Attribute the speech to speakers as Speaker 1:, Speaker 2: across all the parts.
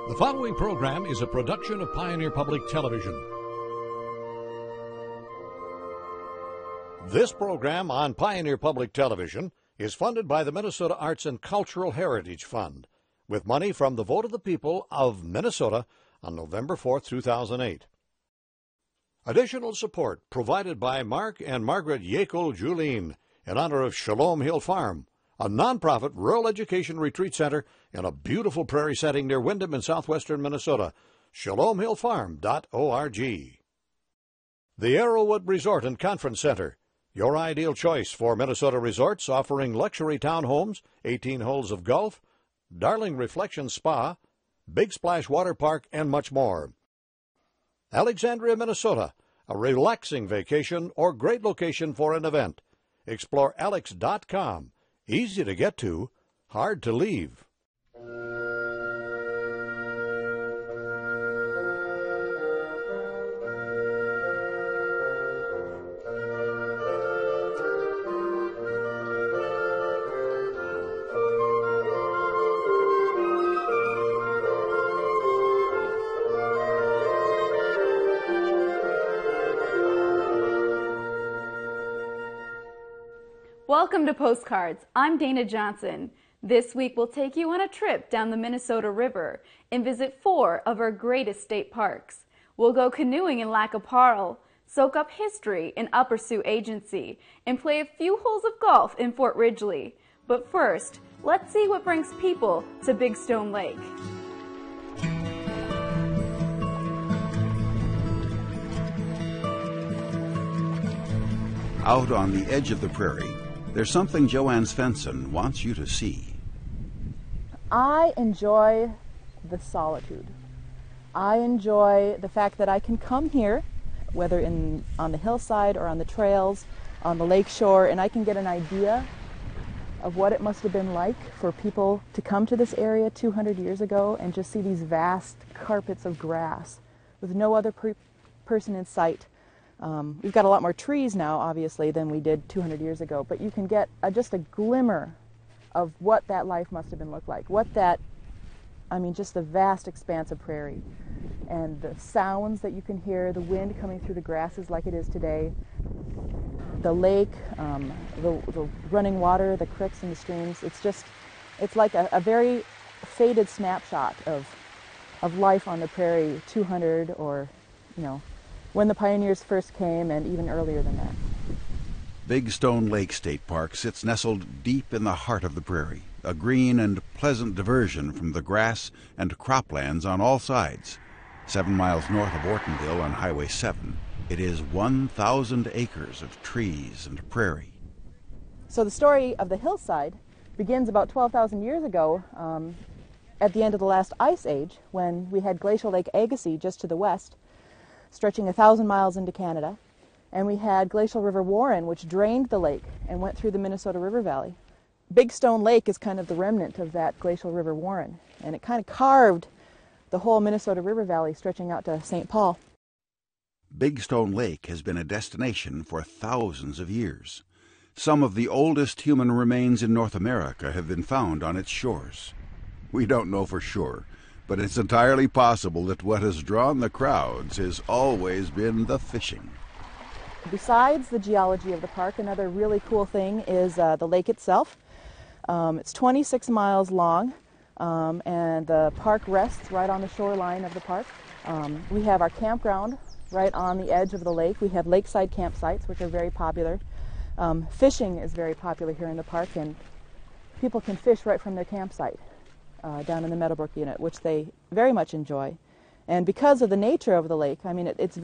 Speaker 1: The following program is a production of Pioneer Public Television. This program on Pioneer Public Television is funded by the Minnesota Arts and Cultural Heritage Fund, with money from the vote of the people of Minnesota on November 4, 2008. Additional support provided by Mark and Margaret Yekel Julien in honor of Shalom Hill Farm, a nonprofit rural education retreat center in a beautiful prairie setting near Windham in southwestern Minnesota. ShalomHillFarm.org. The Arrowwood Resort and Conference Center, your ideal choice for Minnesota resorts offering luxury townhomes, 18 holes of golf, Darling Reflection Spa, Big Splash Water Park, and much more. Alexandria, Minnesota, a relaxing vacation or great location for an event. Explore alex.com. Easy to get to, hard to leave.
Speaker 2: Welcome to Postcards. I'm Dana Johnson. This week we'll take you on a trip down the Minnesota River and visit 4 of our greatest state parks. We'll go canoeing in Lac qui Parle, soak up history in Upper Sioux Agency, and play a few holes of golf in Fort Ridgely. But first, let's see what brings people to Big Stone Lake.
Speaker 3: Out on the edge of the prairie, there's something Joanne Svensson wants you to see.
Speaker 4: I enjoy the solitude. I enjoy the fact that I can come here, whether on the hillside or on the trails, on the lake shore, and I can get an idea of what it must have been like for people to come to this area 200 years ago and just see these vast carpets of grass with no other person in sight. We've got a lot more trees now, obviously, than we did 200 years ago, but you can get just a glimmer of what that life must have been looked like, just the vast expanse of prairie, and the sounds that you can hear, the wind coming through the grasses like it is today, the lake, the running water, the creeks and the streams. It's like a very faded snapshot of life on the prairie 200 or, when the pioneers first came, and even earlier than that.
Speaker 3: Big Stone Lake State Park sits nestled deep in the heart of the prairie, a green and pleasant diversion from the grass and croplands on all sides. 7 miles north of Ortonville on Highway 7, it is 1,000 acres of trees and prairie.
Speaker 4: So the story of the hillside begins about 12,000 years ago, at the end of the last ice age, when we had Glacial Lake Agassiz just to the west, stretching 1,000 miles into Canada, and we had Glacial River Warren, which drained the lake and went through the Minnesota River Valley. Big Stone Lake is kind of the remnant of that Glacial River Warren, and it kind of carved the whole Minnesota River Valley stretching out to St. Paul.
Speaker 3: Big Stone Lake has been a destination for thousands of years. Some of the oldest human remains in North America have been found on its shores. We don't know for sure, but it's entirely possible that what has drawn the crowds has always been the fishing.
Speaker 4: Besides the geology of the park, another really cool thing is the lake itself. It's 26 miles long, and the park rests right on the shoreline of the park. We have our campground right on the edge of the lake. We have lakeside campsites, which are very popular. Fishing is very popular here in the park, and people can fish right from their campsite. Down in the Meadowbrook unit, which they very much enjoy. And because of the nature of the lake, it's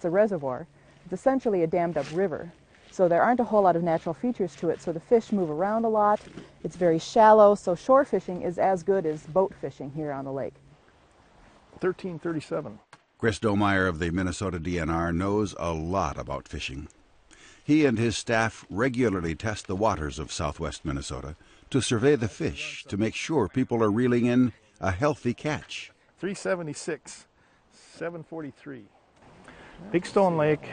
Speaker 4: a reservoir. It's essentially a dammed up river. So there aren't a whole lot of natural features to it, so the fish move around a lot. It's very shallow, so shore fishing is as good as boat fishing here on the lake.
Speaker 5: 1337.
Speaker 3: Chris Domeyer of the Minnesota DNR knows a lot about fishing. He and his staff regularly test the waters of southwest Minnesota to survey the fish to make sure people are reeling in a healthy catch.
Speaker 5: 376, 743. Big Stone Lake,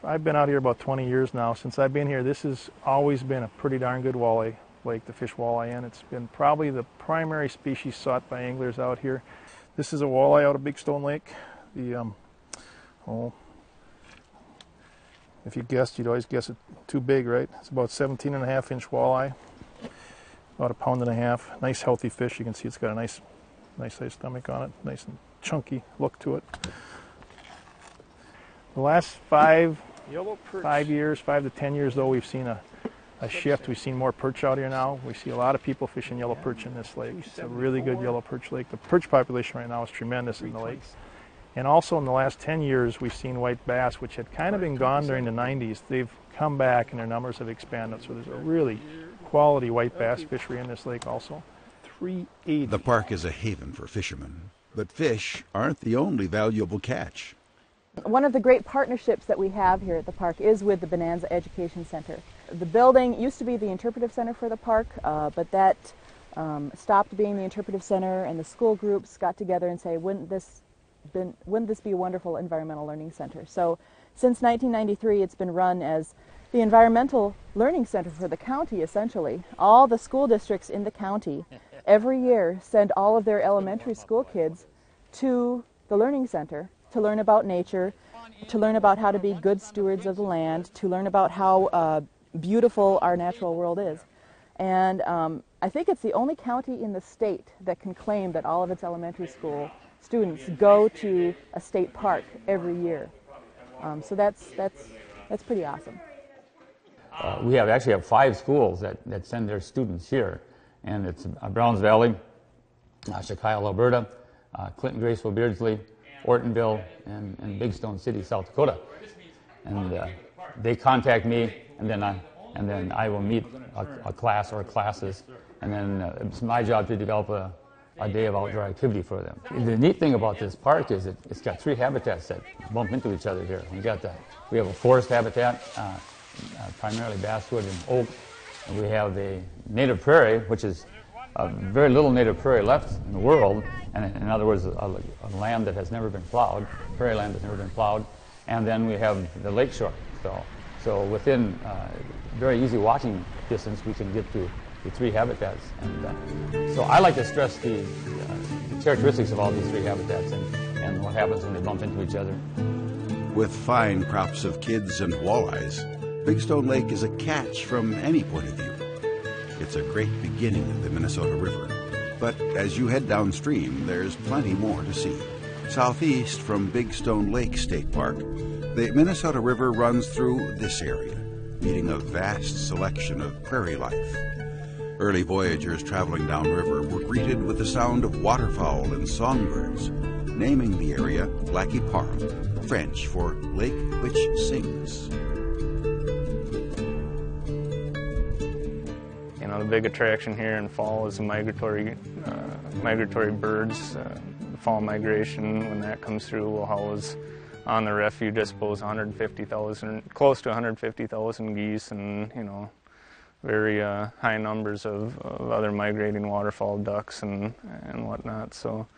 Speaker 5: I've been out here about 20 years now. Since I've been here, this has always been a pretty darn good walleye lake to fish walleye in. It's been probably the primary species sought by anglers out here. This is a walleye out of Big Stone Lake. If you guessed, you'd always guess it too big, right? It's about 17.5-inch walleye, about 1.5 pounds. Nice healthy fish. You can see it's got a nice sized stomach on it, nice and chunky look to it. The last 5 to 10 years, though, we've seen a shift. We've seen more perch out here now. We see a lot of people fishing yellow perch in this lake. It's a really good yellow perch lake. The perch population right now is tremendous in the lake. And also in the last 10 years, we've seen white bass, which had kind of been gone during the 90s. They've come back and their numbers have expanded. So there's a really quality white bass fishery in this lake also. 380.
Speaker 3: The park is a haven for fishermen, but fish aren't the only valuable catch.
Speaker 4: One of the great partnerships that we have here at the park is with the Bonanza Education Center. The building used to be the interpretive center for the park, but that stopped being the interpretive center, and the school groups got together and say, wouldn't this be a wonderful environmental learning center? So since 1993, it's been run as the environmental learning center for the county, essentially. All the school districts in the county every year send all of their elementary school kids to the learning center to learn about nature, to learn about how to be good stewards of the land, to learn about how beautiful our natural world is. And I think it's the only county in the state that can claim that all of its elementary school students go to a state park every year. So that's pretty awesome.
Speaker 6: We actually have 5 schools that send their students here, and it's Browns Valley, Chicago, Alberta, Clinton, Graceville, Beardsley, Ortonville, and Big Stone City, South Dakota. And they contact me, and then I will meet a class or classes, and then it's my job to develop a day of outdoor activity for them. The neat thing about this park is it's got 3 habitats that bump into each other here. We have a forest habitat, primarily basswood and oak, and we have the native prairie, which is very little native prairie left in the world, and in other words, a land that has never been plowed, prairie land that's never been plowed, and then we have the lakeshore. So within very easy walking distance, we can get to the 3 habitats. And so I like to stress the characteristics of all these 3 habitats and what happens when they bump into each other.
Speaker 3: With fine crops of kids and walleyes, Big Stone Lake is a catch from any point of view. It's a great beginning of the Minnesota River, but as you head downstream, there's plenty more to see. Southeast from Big Stone Lake State Park, the Minnesota River runs through this area, meeting a vast selection of prairie life. Early voyagers traveling downriver were greeted with the sound of waterfowl and songbirds, naming the area Lac qui Parle, French for lake which sings.
Speaker 7: You know, the big attraction here in fall is the migratory birds. Fall migration, when that comes through, we'll always on the refuge, I suppose, close to 150,000 geese, and very high numbers of other migrating waterfowl ducks and whatnot. So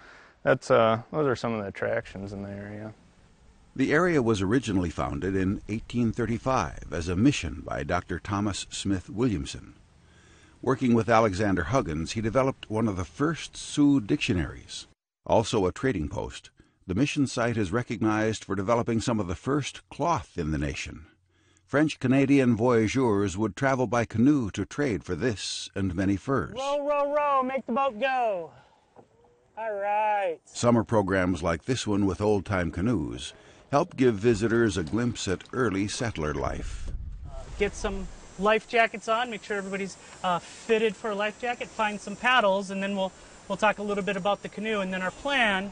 Speaker 7: those are some of the attractions in the area.
Speaker 3: The area was originally founded in 1835 as a mission by Dr. Thomas Smith Williamson. Working with Alexander Huggins, he developed one of the first Sioux dictionaries. Also a trading post, the mission site is recognized for developing some of the first cloth in the nation. French-Canadian voyageurs would travel by canoe to trade for this and many furs.
Speaker 8: Row, row, row, make the boat go. All right.
Speaker 3: Summer programs like this one with old-time canoes help give visitors a glimpse at early settler life.
Speaker 8: Get some life jackets on, make sure everybody's fitted for a life jacket, find some paddles, and then we'll talk a little bit about the canoe. And then our plan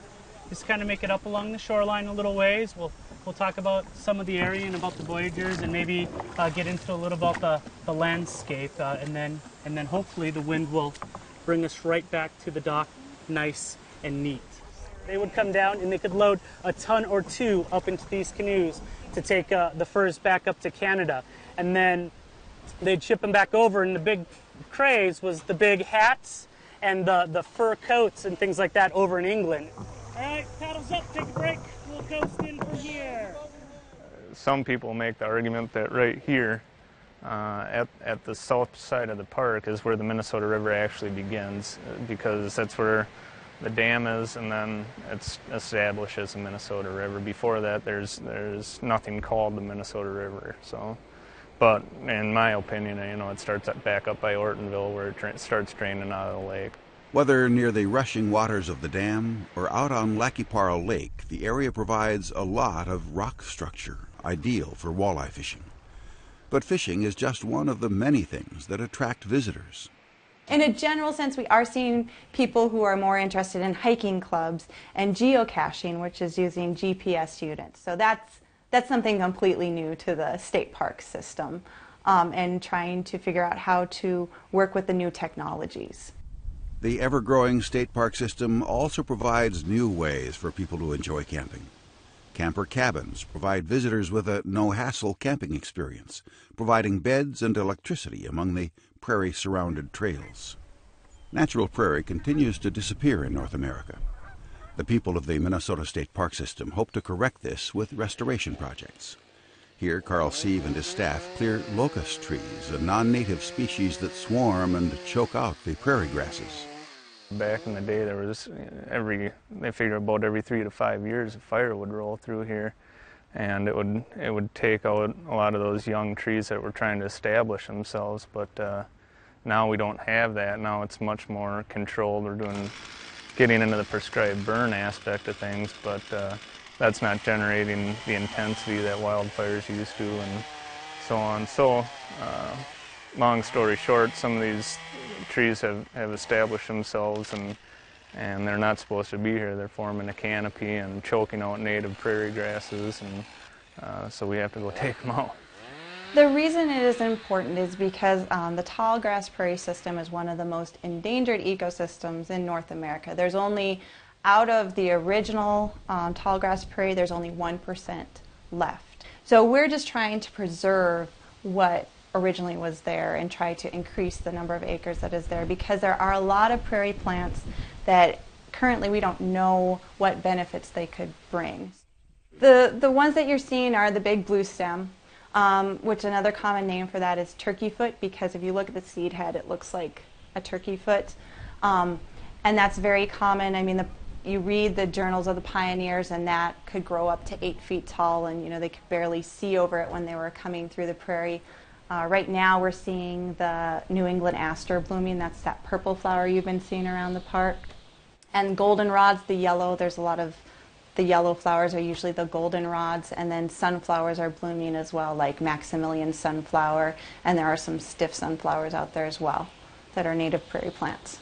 Speaker 8: is to kind of make it up along the shoreline a little ways. We'll talk about some of the area and about the voyagers, and maybe get into a little about the landscape, and then hopefully the wind will bring us right back to the dock, nice and neat. They would come down and they could load a ton or 2 up into these canoes to take the furs back up to Canada, and then they'd ship them back over. And the big craze was the big hats and the fur coats and things like that over in England. All right, paddles up, take a break. We'll coast in from here.
Speaker 7: Some people make the argument that right here at the south side of the park is where the Minnesota River actually begins, because that's where the dam is, and then it's established as the Minnesota River. Before that, there's nothing called the Minnesota River. So, but in my opinion, it starts back up by Ortonville, where it starts draining out of the lake.
Speaker 3: Whether near the rushing waters of the dam or out on Lac qui Parle Lake, the area provides a lot of rock structure, ideal for walleye fishing. But fishing is just one of the many things that attract visitors.
Speaker 9: In a general sense, we are seeing people who are more interested in hiking clubs and geocaching, which is using GPS units. So that's something completely new to the state park system, and trying to figure out how to work with the new technologies.
Speaker 3: The ever-growing state park system also provides new ways for people to enjoy camping. Camper cabins provide visitors with a no-hassle camping experience, providing beds and electricity among the prairie-surrounded trails. Natural prairie continues to disappear in North America. The people of the Minnesota State Park System hope to correct this with restoration projects. Here, Carl Sieve and his staff clear locust trees, a non-native species that swarm and choke out the prairie grasses.
Speaker 7: Back in the day, there was they figure about every 3 to 5 years a fire would roll through here, and it would take out a lot of those young trees that were trying to establish themselves. But now we don't have that. Now it's much more controlled. We're getting into the prescribed burn aspect of things, but that's not generating the intensity that wildfires used to, and so on. So, long story short, some of these trees have established themselves, and they're not supposed to be here. They're forming a canopy and choking out native prairie grasses, and so we have to go take them out.
Speaker 9: The reason it is important is because the tall grass prairie system is one of the most endangered ecosystems in North America. There's only, out of the original tall grass prairie, there's only 1% left. So we're just trying to preserve what originally was there and try to increase the number of acres that is there, because there are a lot of prairie plants that currently we don't know what benefits they could bring. The ones that you're seeing are the big blue stem, which another common name for that is turkey foot, because if you look at the seed head, it looks like a turkey foot. And that's very common. I mean, you read the journals of the pioneers, and that could grow up to 8 feet tall, and they could barely see over it when they were coming through the prairie. Right now we're seeing the New England aster blooming. That's that purple flower you've been seeing around the park. And goldenrods, the yellow, there's a lot of the yellow flowers are usually the goldenrods, and then sunflowers are blooming as well, like Maximilian sunflower, and there are some stiff sunflowers out there as well that are native prairie plants.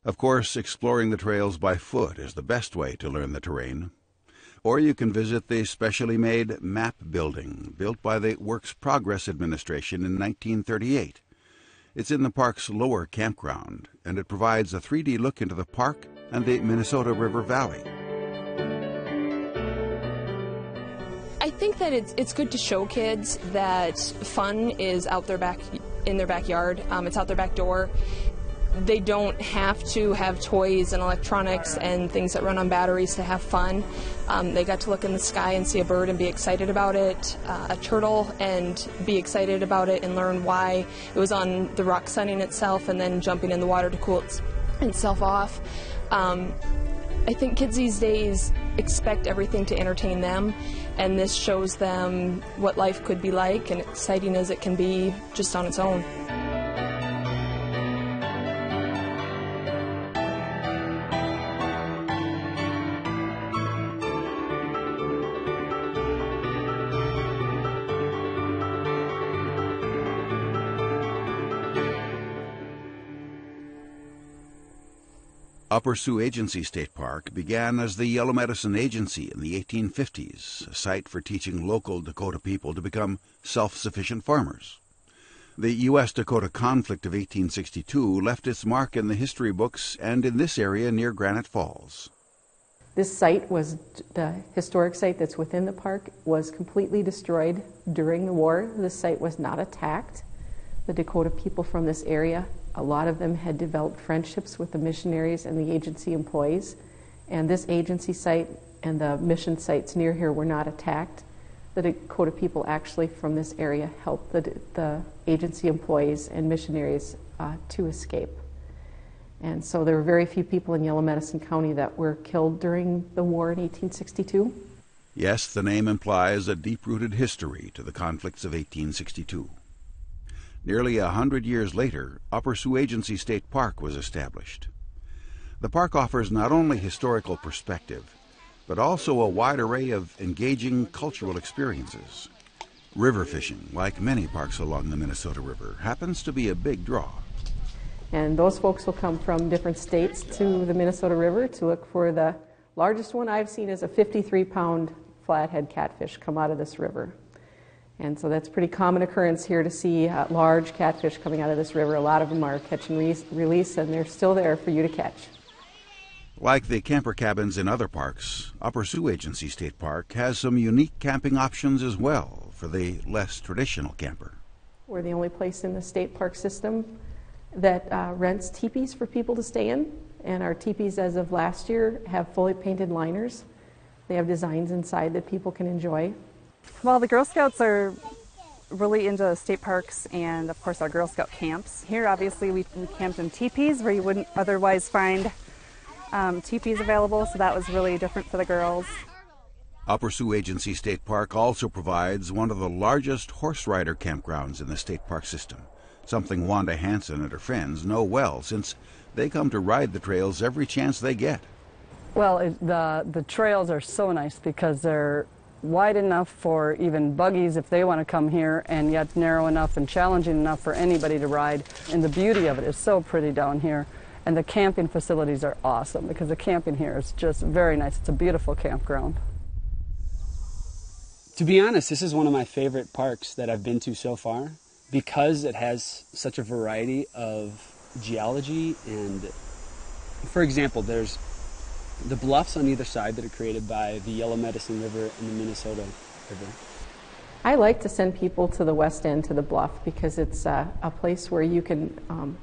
Speaker 3: Of course, exploring the trails by foot is the best way to learn the terrain. Or you can visit the specially made map building built by the Works Progress Administration in 1938. It's in the park's lower campground, and it provides a 3D look into the park and the Minnesota River Valley.
Speaker 10: I think that it's good to show kids that fun is out their in their backyard. It's out their back door. They don't have to have toys and electronics and things that run on batteries to have fun. They got to look in the sky and see a bird and be excited about it, a turtle and be excited about it, and learn why it was on the rock sunning itself and then jumping in the water to cool itself off. I think kids these days expect everything to entertain them, and this shows them what life could be like, and exciting as it can be just on its own.
Speaker 3: Upper Sioux Agency State Park began as the Yellow Medicine Agency in the 1850s, a site for teaching local Dakota people to become self-sufficient farmers. The U.S.-Dakota conflict of 1862 left its mark in the history books and in this area near Granite Falls.
Speaker 11: This site was, the historic site that's within the park, was completely destroyed during the war. This site was not attacked. The Dakota people from this area, a lot of them had developed friendships with the missionaries and the agency employees, and this agency site and the mission sites near here were not attacked. the Dakota people actually from this area helped the agency employees and missionaries to escape. And so there were very few people in Yellow Medicine County that were killed during the war in 1862.
Speaker 3: Yes, the name implies a deep-rooted history to the conflicts of 1862. Nearly 100 years later, Upper Sioux Agency State Park was established. The park offers not only historical perspective, but also a wide array of engaging cultural experiences. River fishing, like many parks along the Minnesota River, happens to be a big draw.
Speaker 11: And those folks will come from different states to the Minnesota River to look for the largest one I've seen is a 53-pound flathead catfish come out of this river. And so that's a pretty common occurrence here to see large catfish coming out of this river. A lot of them are catch and release, and they're still there for you to catch.
Speaker 3: Like the camper cabins in other parks, Upper Sioux Agency State Park has some unique camping options as well for the less traditional camper.
Speaker 11: We're the only place in the state park system that rents teepees for people to stay in. And our teepees, as of last year, have fully painted liners. They have designs inside that people can enjoy.
Speaker 12: Well, the Girl Scouts are really into state parks and, of course, our Girl Scout camps. Here, obviously, we camped in teepees where you wouldn't otherwise find teepees available, so that was really different for the girls.
Speaker 3: Upper Sioux Agency State Park also provides one of the largest horse rider campgrounds in the state park system, something Wanda Hansen and her friends know well since they come to ride the trails every chance they get.
Speaker 13: Well, the trails are so nice because they're wide enough for even buggies if they want to come here, and yet narrow enough and challenging enough for anybody to ride. And the beauty of it is so pretty down here. And the camping facilities are awesome because the camping here is just very nice. It's a beautiful campground.
Speaker 14: To be honest, this is one of my favorite parks that I've been to so far because it has such a variety of geology. And for example, there's the bluffs on either side that are created by the Yellow Medicine River and the Minnesota River.
Speaker 11: I like to send people to the west end, to the bluff, because it's a place where you can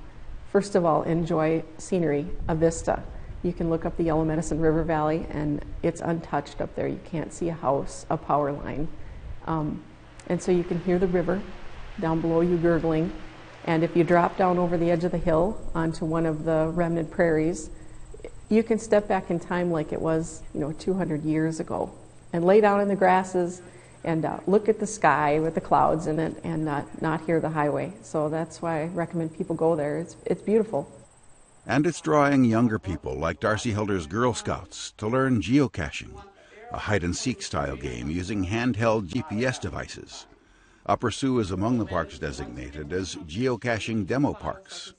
Speaker 11: first of all, enjoy scenery, a vista. You can look up the Yellow Medicine River Valley, and it's untouched up there. You can't see a house, a power line. And so you can hear the river down below you gurgling. And if you drop down over the edge of the hill onto one of the remnant prairies, you can step back in time like it was, 200 years ago, and lay down in the grasses and look at the sky with the clouds in it and not hear the highway. So that's why I recommend people go there. It's beautiful.
Speaker 3: And it's drawing younger people like Darcy Hilder's Girl Scouts to learn geocaching, a hide-and-seek style game using handheld GPS devices. Upper Sioux is among the parks designated as geocaching demo parks.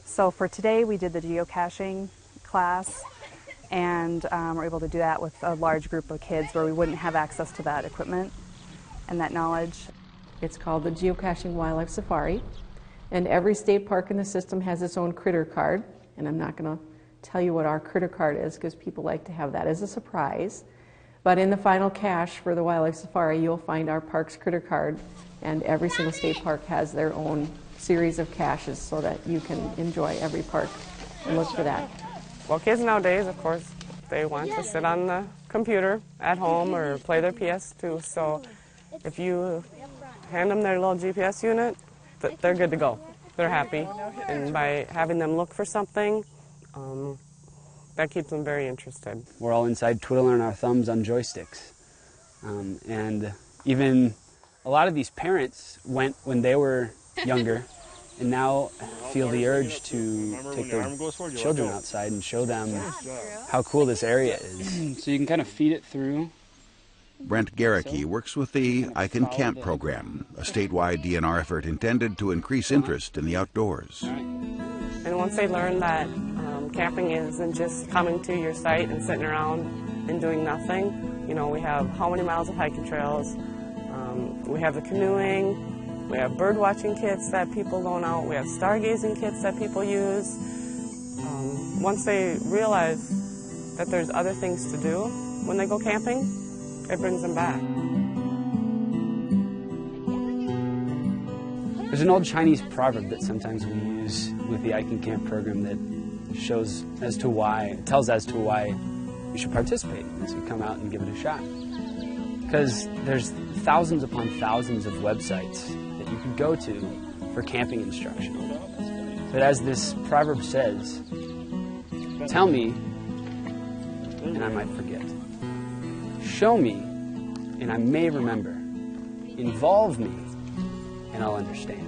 Speaker 12: So for today, we did the geocaching class, and we're able to do that with a large group of kids where we wouldn't have access to that equipment and that knowledge.
Speaker 11: It's called the Geocaching Wildlife Safari, and every state park in the system has its own critter card, and I'm not going to tell you what our critter card is because people like to have that as a surprise. But in the final cache for the Wildlife Safari, you'll find our park's critter card, and every single state park has their own series of caches so that you can enjoy every park and look for that.
Speaker 15: Well, kids nowadays, of course, they want to sit on the computer at home or play their PS2. So if you hand them their little GPS unit, they're good to go. They're happy. And by having them look for something, that keeps them very interested.
Speaker 14: We're all inside twiddling our thumbs on joysticks. And even a lot of these parents went when they were younger and now feel the urge to take their children outside and show them how cool this area is. So you can kind of feed it through.
Speaker 3: Brent Garricky works with the I Can Camp program, a statewide DNR effort intended to increase interest in the outdoors.
Speaker 15: And once they learn that camping isn't just coming to your site and sitting around and doing nothing, we have how many miles of hiking trails, we have the canoeing, we have bird watching kits that people loan out, we have stargazing kits that people use. Once they realize that there's other things to do when they go camping, it brings them back.
Speaker 14: There's an old Chinese proverb that sometimes we use with the I Can Camp program that tells as to why you should participate as you come out and give it a shot. because there's thousands upon thousands of websites that you could go to for camping instruction. But as this proverb says, tell me, and I might forget. Show me, and I may remember. Involve me, and I'll understand.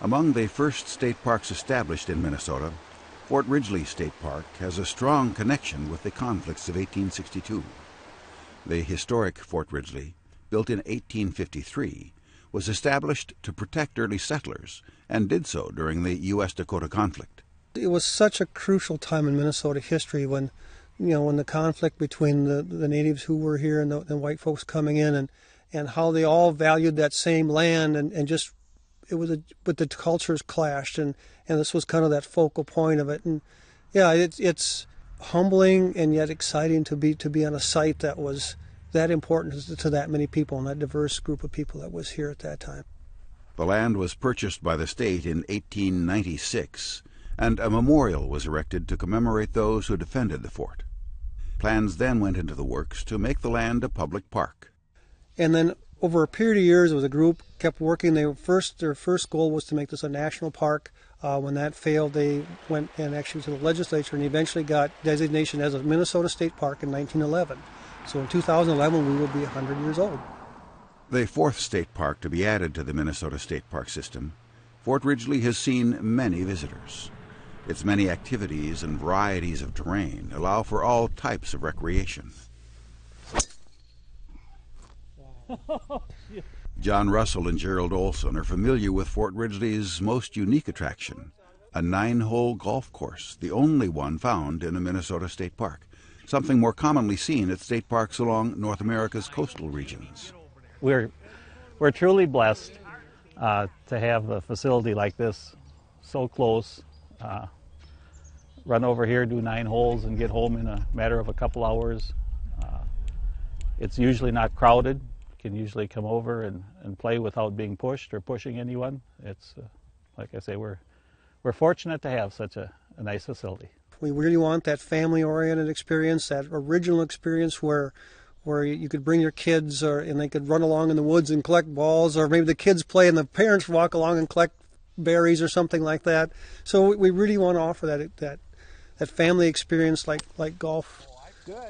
Speaker 3: Among the first state parks established in Minnesota, Fort Ridgely State Park has a strong connection with the conflicts of 1862. The historic Fort Ridgely, built in 1853, was established to protect early settlers and did so during the U.S.-Dakota conflict.
Speaker 16: It was such a crucial time in Minnesota history when the conflict between the natives who were here and the white folks coming in, and how they all valued that same land, and just but the cultures clashed, and this was kind of that focal point of it. And yeah, it's humbling and yet exciting to be on a site that was that important to that many people and that diverse group of people that was here at that time.
Speaker 3: The land was purchased by the state in 1896, and a memorial was erected to commemorate those who defended the fort. Plans then went into the works to make the land a public park.
Speaker 16: And then over a period of years, the group kept working. Their first goal was to make this a national park. When that failed, they went and actually to the legislature and eventually got designation as a Minnesota State Park in 1911. So in 2011, we will be 100 years old.
Speaker 3: The fourth state park to be added to the Minnesota State Park system, Fort Ridgely has seen many visitors. Its many activities and varieties of terrain allow for all types of recreation. John Russell and Gerald Olson are familiar with Fort Ridgely's most unique attraction, a 9-hole golf course, the only one found in a Minnesota state park, something more commonly seen at state parks along North America's coastal regions.
Speaker 17: We're truly blessed to have a facility like this so close. Run over here, do 9 holes, and get home in a matter of a couple hours. It's usually not crowded. You can usually come over and play without being pushed or pushing anyone. It's like I say, we're fortunate to have such a nice facility.
Speaker 16: We really want that family-oriented experience, that original experience where you could bring your kids and they could run along in the woods and collect balls, or maybe the kids play and the parents walk along and collect berries or something like that. So we really want to offer that family experience like golf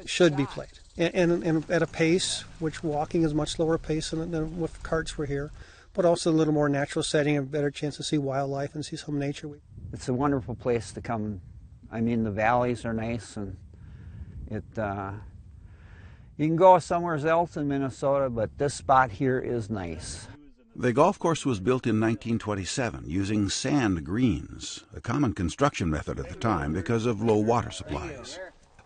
Speaker 16: should be played. And at a pace, which walking is a much slower pace than with carts we're here, but also a little more natural setting, a better chance to see wildlife and see some nature.
Speaker 18: It's a wonderful place to come. I mean, the valleys are nice, and you can go somewhere else in Minnesota, but this spot here is nice.
Speaker 3: The golf course was built in 1927 using sand greens, a common construction method at the time because of low water supplies.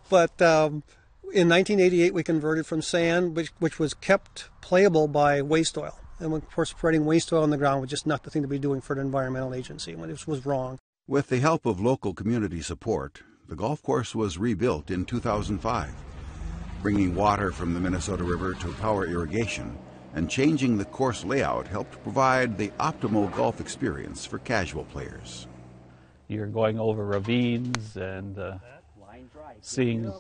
Speaker 16: But in 1988 we converted from sand, which was kept playable, by waste oil. And of course spreading waste oil on the ground was just not the thing to be doing for an environmental agency. It was wrong.
Speaker 3: With the help of local community support, the golf course was rebuilt in 2005, bringing water from the Minnesota River to power irrigation, and changing the course layout helped provide the optimal golf experience for casual players.
Speaker 17: You're going over ravines and seeing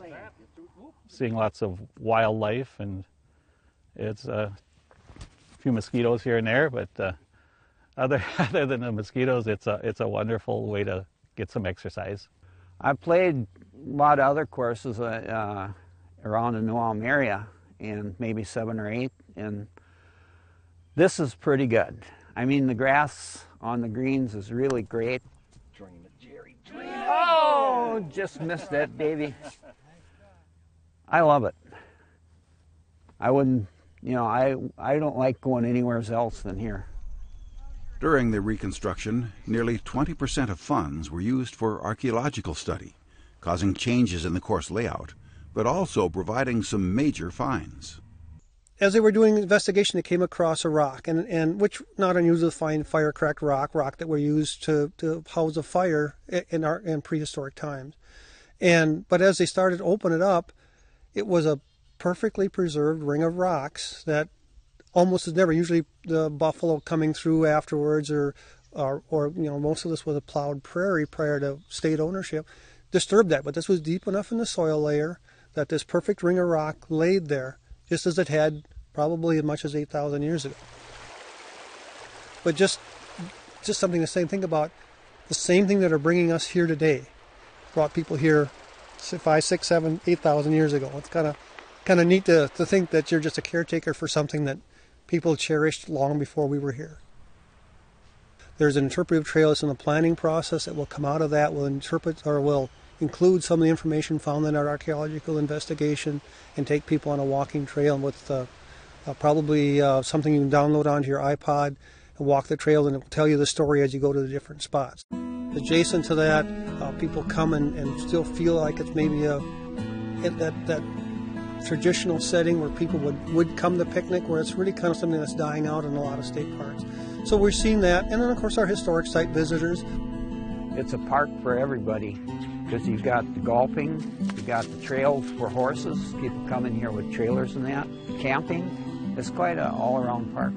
Speaker 17: lots of wildlife, and it's a few mosquitoes here and there, but other than the mosquitoes, it's a wonderful way to get some exercise.
Speaker 18: I've played a lot of other courses around the New Ulm area, and maybe 7 or 8, and this is pretty good. I mean, the grass on the greens is really great. Oh, just missed that, baby. I love it. I wouldn't, I don't like going anywhere else than here.
Speaker 3: During the reconstruction, nearly 20% of funds were used for archaeological study, causing changes in the course layout, but also providing some major finds.
Speaker 16: As they were doing the investigation, they came across a rock, and which not unusual to find fire-cracked rock that were used to house a fire in prehistoric times. But as they started to open it up, it was a perfectly preserved ring of rocks that almost as never. Usually the buffalo coming through afterwards, or most of this was a plowed prairie prior to state ownership, disturbed that. But this was deep enough in the soil layer that this perfect ring of rock laid there, just as it had probably as much as 8,000 years ago. But just something to say, think about the same thing that are bringing us here today brought people here 5, 6, 7, 8,000 years ago. It's kind of neat to think that you're just a caretaker for something that people cherished long before we were here. There's an interpretive trail that's in the planning process that will come out of that, will interpret or will include some of the information found in our archaeological investigation and take people on a walking trail with probably something you can download onto your iPod and walk the trail, and it will tell you the story as you go to the different spots. Adjacent to that, people come and still feel like it's maybe that traditional setting where people would come to picnic, where it's really kind of something that's dying out in a lot of state parks. So we're seeing that, and then of course our historic site visitors.
Speaker 18: It's a park for everybody because you've got the golfing, you've got the trails for horses, people come in here with trailers and that, camping. It's quite an all-around park.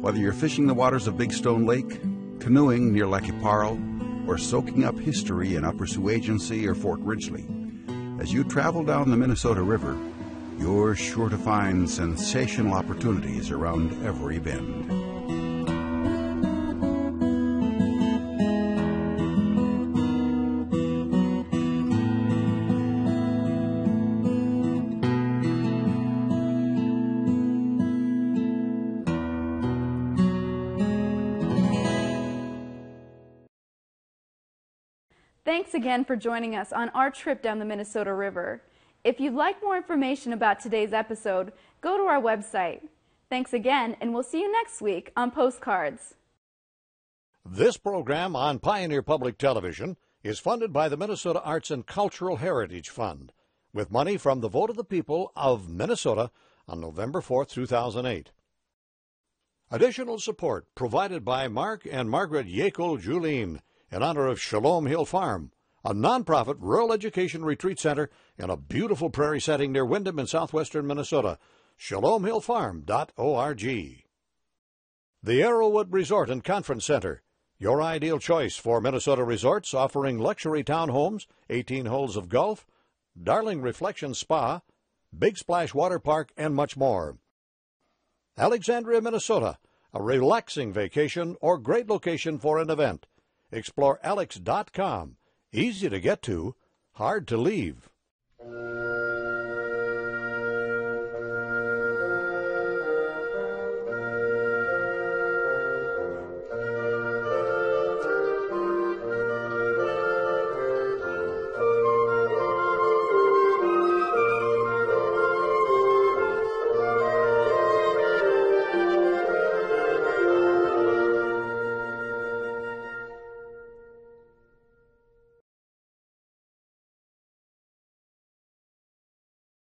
Speaker 3: Whether you're fishing the waters of Big Stone Lake, canoeing near Lac qui Parle, or soaking up history in Upper Sioux Agency or Fort Ridgely, as you travel down the Minnesota River, you're sure to find sensational opportunities around every bend.
Speaker 2: Thanks again for joining us on our trip down the Minnesota River. If you'd like more information about today's episode, go to our website. Thanks again, and we'll see you next week on Postcards.
Speaker 1: This program on Pioneer Public Television is funded by the Minnesota Arts and Cultural Heritage Fund, with money from the vote of the people of Minnesota on November 4, 2008. Additional support provided by Mark and Margaret Yekel-Julien in honor of Shalom Hill Farm, a nonprofit rural education retreat center in a beautiful prairie setting near Windham in southwestern Minnesota. ShalomHillFarm.org. The Arrowwood Resort and Conference Center, your ideal choice for Minnesota resorts offering luxury townhomes, 18 holes of golf, Darling Reflection Spa, Big Splash Water Park, and much more. Alexandria, Minnesota, a relaxing vacation or great location for an event. Explore alex.com. Easy to get to, hard to leave.